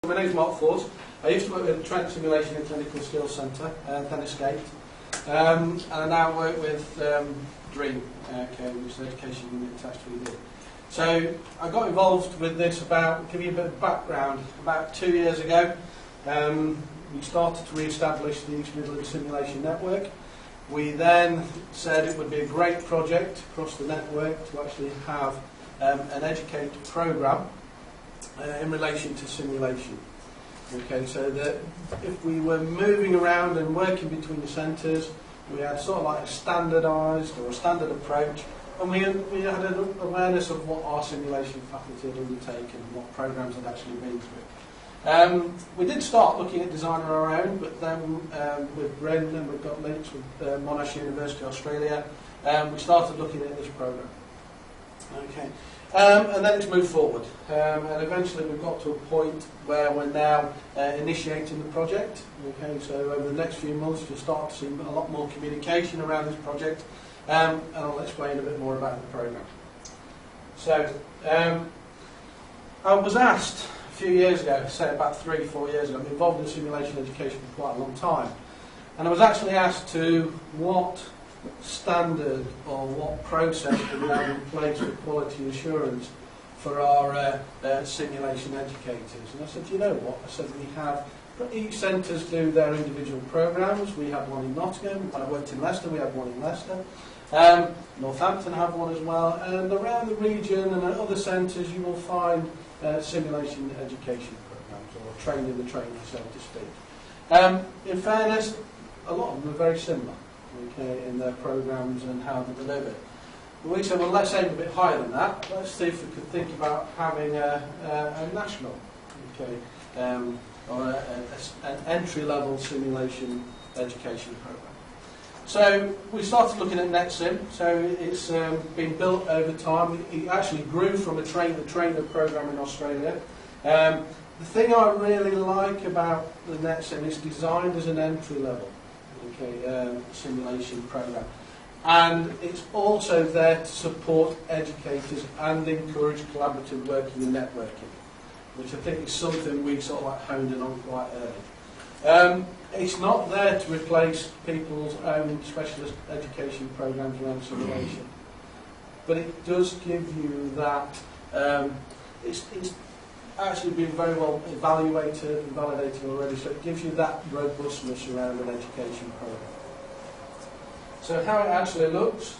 My name is Mark Ford. I used to work with the Trent Simulation and Technical Skills Centre, then escaped. And I now work with DREEAM, which is the education unit attached to ED. So I got involved with this about, give you a bit of background, about 2 years ago. We started to re-establish the East Midlands Simulation Network. We then said it would be a great project across the network to actually have an Educator programme in relation to simulation. Okay, so that if we were moving around and working between the centres, we had sort of like a standardised or a standard approach, and we had an awareness of what our simulation faculty had undertaken and what programmes had actually been through. We did start looking at design on our own, but then with Brendan, we've got links with Monash University Australia, we started looking at this programme. Okay. And then it's moved forward, and eventually we've got to a point where we're now initiating the project. Okay, so over the next few months you'll start to see a lot more communication around this project, and I'll explain a bit more about the programme. So, I was asked a few years ago, say about 3-4 years ago, I've been involved in simulation education for quite a long time, and I was actually asked to what standard or what process do we have in place for quality assurance for our simulation educators. And I said, you know what? I said, we have, each centres do their individual programmes. We have one in Nottingham. When I worked in Leicester, we had one in Leicester. Northampton have one as well. And around the region and at other centres, you will find simulation education programmes, or training the trainer, so to speak. In fairness, a lot of them are very similar. Okay, in their programmes and how they're delivered. We said, well, let's aim a bit higher than that. Let's see if we could think about having a national, or an entry-level simulation education programme. So we started looking at NHET-SIM. So it's been built over time. It actually grew from a trainer programme in Australia. The thing I really like about the NHET-SIM is designed as an entry-level simulation program, and it's also there to support educators and encourage collaborative working and networking, which I think is something we sort of like honed in on quite early. It's not there to replace people's own specialist education programs around simulation, but it does give you that. It's actually been very well evaluated and validated already, so it gives you that robustness around an education program. So how it actually looks,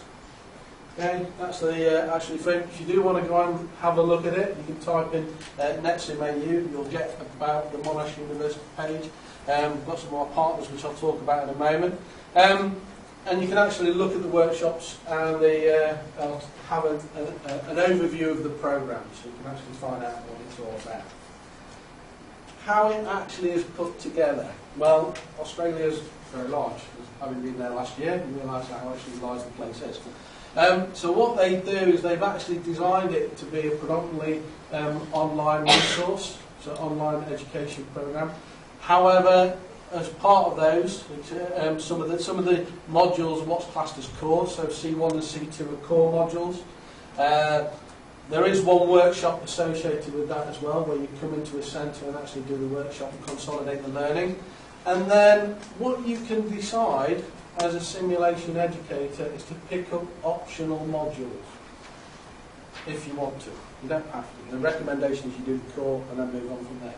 okay, that's the actually thing. If you do want to go and have a look at it, you can type in NHET-SIM AU, you'll get about the Monash University page. We've got some more partners which I'll talk about in a moment. And you can actually look at the workshops and I'll have an overview of the programme, so you can actually find out what it's all about. How it actually is put together. Well, Australia's very large. Having been there last year, you realise how actually large the place is. So what they do is they've actually designed it to be a predominantly online resource, so online education programme. However, as part of those, some of the modules are what's classed as core, so C1 and C2 are core modules. There is one workshop associated with that as well, where you come into a centre and actually do the workshop and consolidate the learning. And then what you can decide as a simulation educator is to pick up optional modules if you want to. You don't have to. The recommendation is you do the core and then move on from there.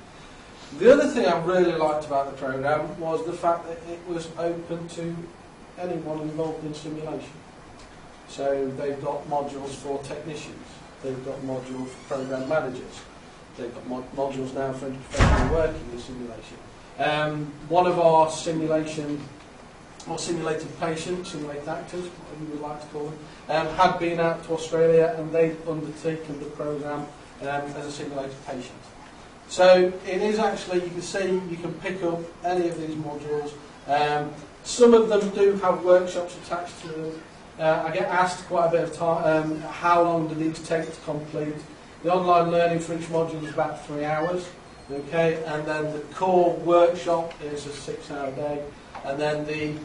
The other thing I really liked about the programme was the fact that it was open to anyone involved in simulation. So they've got modules for technicians, they've got modules for programme managers, they've got modules now for interprofessional working in simulation. One of our simulated patients, simulated actors, whatever you would like to call them, had been out to Australia and they'd undertaken the programme as a simulated patient. So it is actually, you can see, you can pick up any of these modules. Some of them do have workshops attached to them. I get asked quite a bit of time, how long do these take to complete? The online learning for each module is about 3 hours, okay, and then the core workshop is a 6-hour day, and then the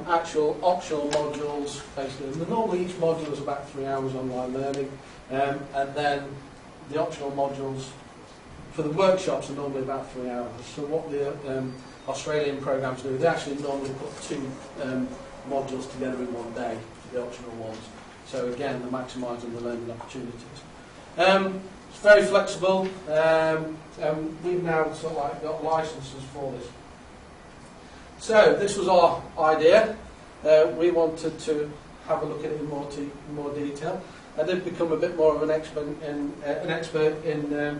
actual optional modules, basically, normally each module is about 3 hours online learning, and then the optional modules for the workshops are normally about 3 hours. So what the Australian programs do, they actually normally put 2 modules together in one day for the optional ones. So again, they're maximising the learning opportunities. It's very flexible. We've now sort of like got licenses for this. So this was our idea. We wanted to have a look at it in more detail. I did become a bit more of an expert in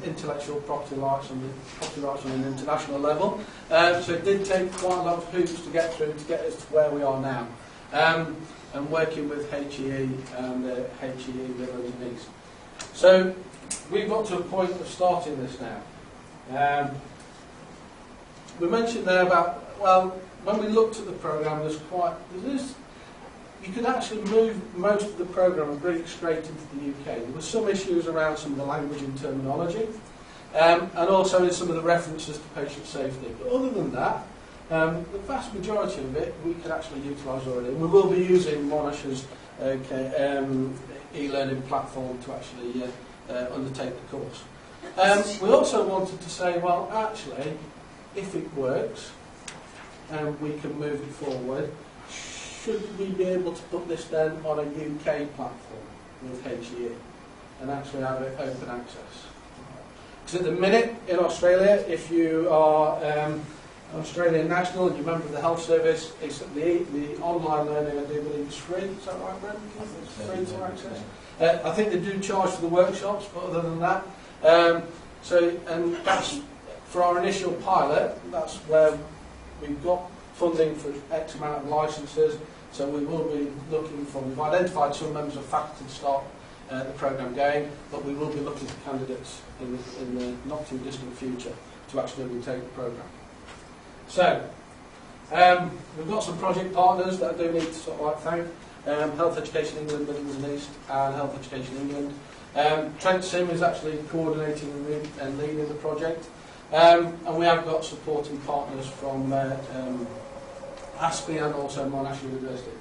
intellectual property rights on an international level. So it did take quite a lot of hoops to get through to get us to where we are now. And working with HEE and HEE Midlands and East. So we've got to a point of starting this now. We mentioned there about, well, when we looked at the programme, you could actually move most of the programme and bring it straight into the UK. There were some issues around some of the language and terminology, and also in some of the references to patient safety. But other than that, the vast majority of it we can actually utilise already. We will be using Monish's e-learning platform to actually undertake the course. We also wanted to say, well, actually, if it works and we can move it forward, should we be able to put this then on a UK platform with HEE and actually have it open access? Because at the minute in Australia, if you are Australian national and you're a member of the health service, it's the online learning, I do believe, is free. Is that right, Brent? It's free to access. I think they do charge for the workshops, but other than that, and that's for our initial pilot. That's where we've got funding for X amount of licences. So we will be looking for. We've identified some members of faculty to start the programme going, but we will be looking for candidates in the not too distant future to actually undertake the programme. So, we've got some project partners that I do need to sort of like thank. Health Education England, Midlands and East, and Health Education England. NHET-SIM is actually coordinating and leading the project. And we have got supporting partners from ASPE and also Monash University.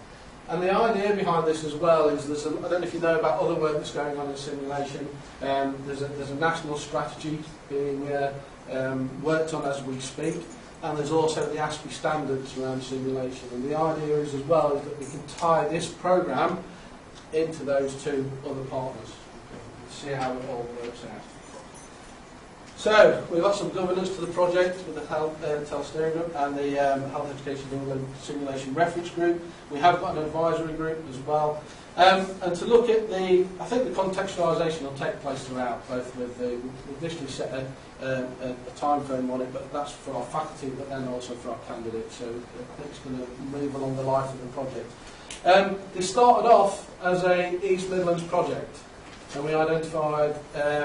And the idea behind this as well is I don't know if you know about other work that's going on in simulation. There's a national strategy being worked on as we speak. And there's also the ASPE standards around simulation. And the idea is as well is that we can tie this programme into those 2 other partners. See how it all works out. So, we've got some governance to the project with the Health Steering Group and the Health Education England Simulation Reference Group. We have got an advisory group as well. And to look at I think the contextualisation will take place throughout, both with we've initially set a time frame on it, but that's for our faculty, but then also for our candidates. So it's going to move along the life of the project. They started off as a East Midlands project. And we identified,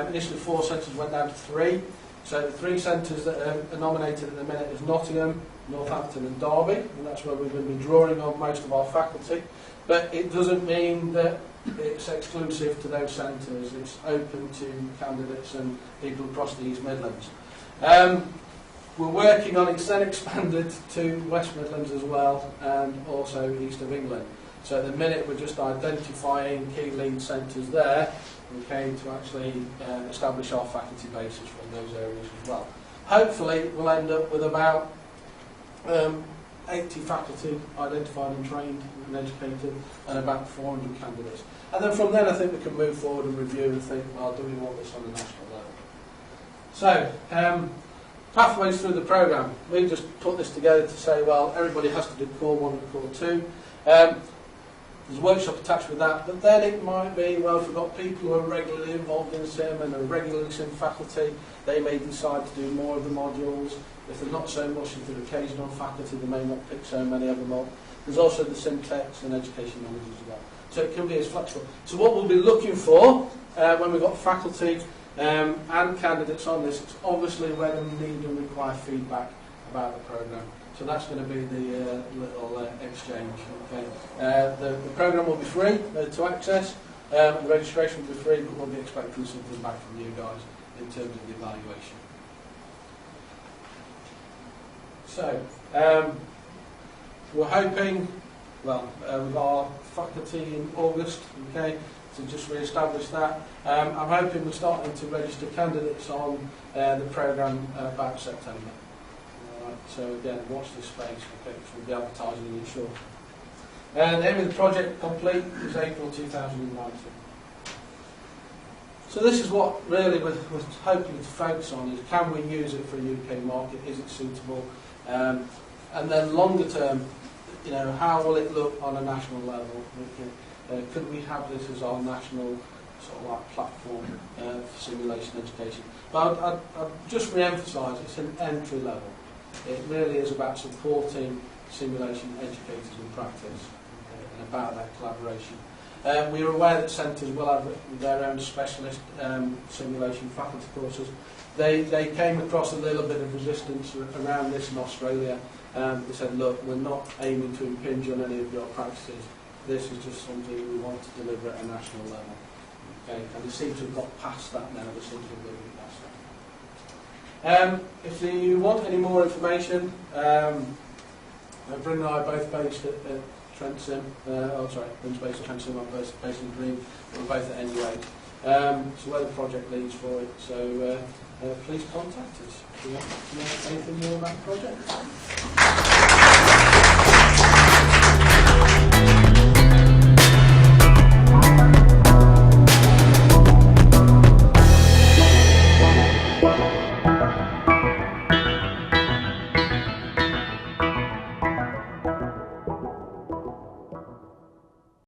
initially 4 centres, went down to 3. So the 3 centres that are nominated at the minute is Nottingham, Northampton and Derby, and that's where we're going to be drawing on most of our faculty. But it doesn't mean that it's exclusive to those centres, it's open to candidates and people across the East Midlands. We're working on it then expanded to West Midlands as well, and also East of England. So at the minute we're just identifying key lead centres there, okay, to actually establish our faculty bases from those areas as well. Hopefully we'll end up with about 80 faculty identified and trained and educated, and about 400 candidates. And then from then I think we can move forward and review and think, well, do we want this on a national level? So, pathways through the programme. We just put this together to say, well, everybody has to do core 1 and core 2. There's a workshop attached with that, but then it might be, well, if we've got people who are regularly involved in SIM and are regularly SIM faculty, they may decide to do more of the modules. If they're not so much, if they're occasional faculty, they may not pick so many of them up. There's also the SIM techs and education managers as well. So it can be as flexible. So what we'll be looking for when we've got faculty and candidates on this, it's obviously where they need and require feedback about the programme. So that's going to be the little exchange. Okay. The programme will be free to access, the registration will be free, but we'll be expecting something back from you guys in terms of the evaluation. So, we're hoping, well, with our faculty in August, okay, to just re-establish that. I'm hoping we're starting to register candidates on the programme about September. Alright, so again, watch this space, because we'll be advertising it shortly. And the aim of the project complete is April 2019. So this is what really we're hoping to focus on, is can we use it for a UK market, is it suitable? And then longer term, you know, how will it look on a national level? Could we have this as our national sort of like platform for simulation education? But I'd just re-emphasise it's an entry level. It really is about supporting simulation educators in practice and about that collaboration. We are aware that centres will have their own specialist simulation faculty courses. They came across a little bit of resistance around this in Australia. They said, look, we're not aiming to impinge on any of your practices. This is just something we want to deliver at a national level. Okay? And they seem to have got past that now. They seem to have moved past that. If you want any more information, Bryn and I are both based at NHET-SIM. Bryn's based at NHET-SIM, I'm based in DREEAM. We're both at NHET. So we're the project leads for it. So please contact us if you want to know anything more about the project.